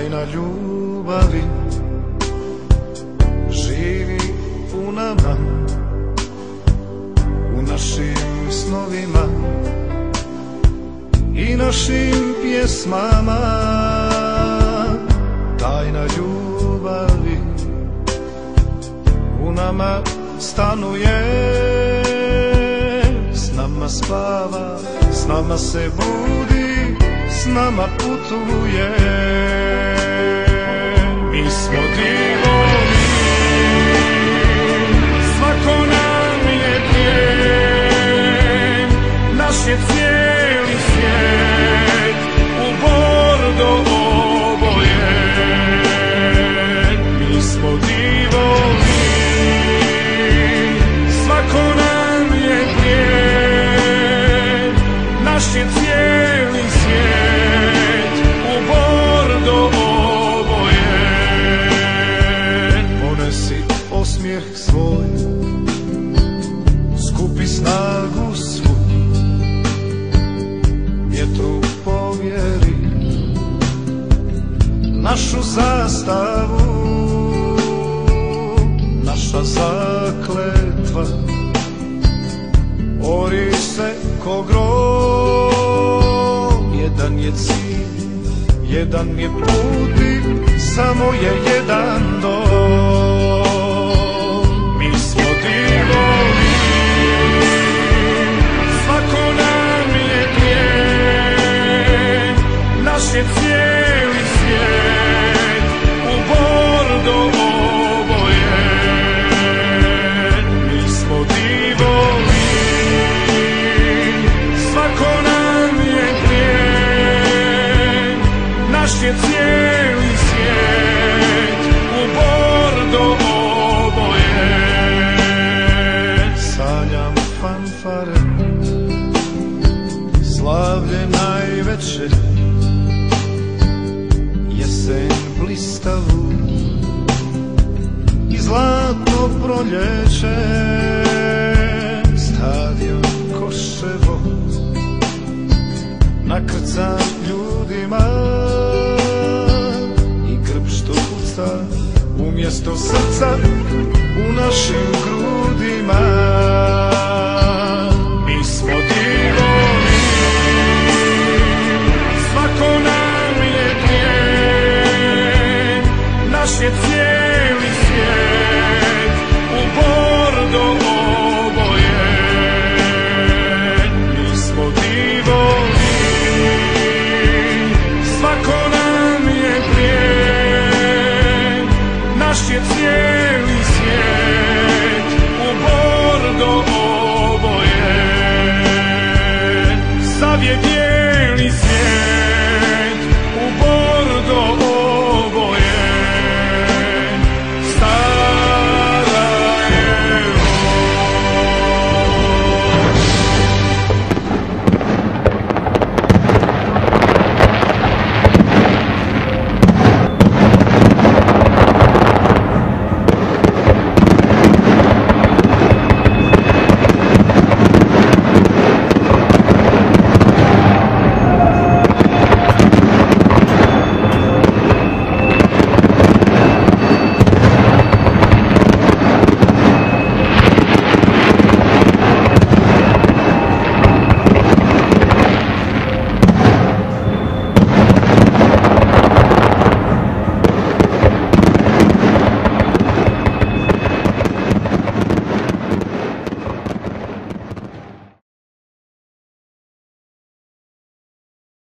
tajna ljubavi živi u nama, u našim snovima i našim pjesmama. Tajna ljubavi u nama stanuje, s nama spava, s nama se budi, s nama putuje. Mi smo divovi, svako nam je plijen, naš je cijeli svijet u bordo obojen. Mi smo divovi, svako nam je plijen, naš je cijeli svijet u bordo obojen. Ponesi osmijeh svoj, skupi snagu svu, vjetru povjeri našu zastavu. Naša zakletva ori se ko grom. Jedan je cilj, jedan je put i samo je jedan dom. Mi smo divovi, svako nam je plijen, naš je cijeli svijet u bordo obojen. Mi smo divovi, svako nam je plijen, naš je cijeli svijet u bordo obojen. Sanjam fanfare, slavlje najveće, jesen blistavu i zlatno proljeće. Stadion Koševo nakrcan ljudima i grb što puca umjesto srca u našim grudima. Mi smo divovi, svako nam je plijen, naš je cijeli svijet u bordo obojen. Mi smo divovi, svako nam je plijen, naš je cijeli svijet u bordo obojen. Zav je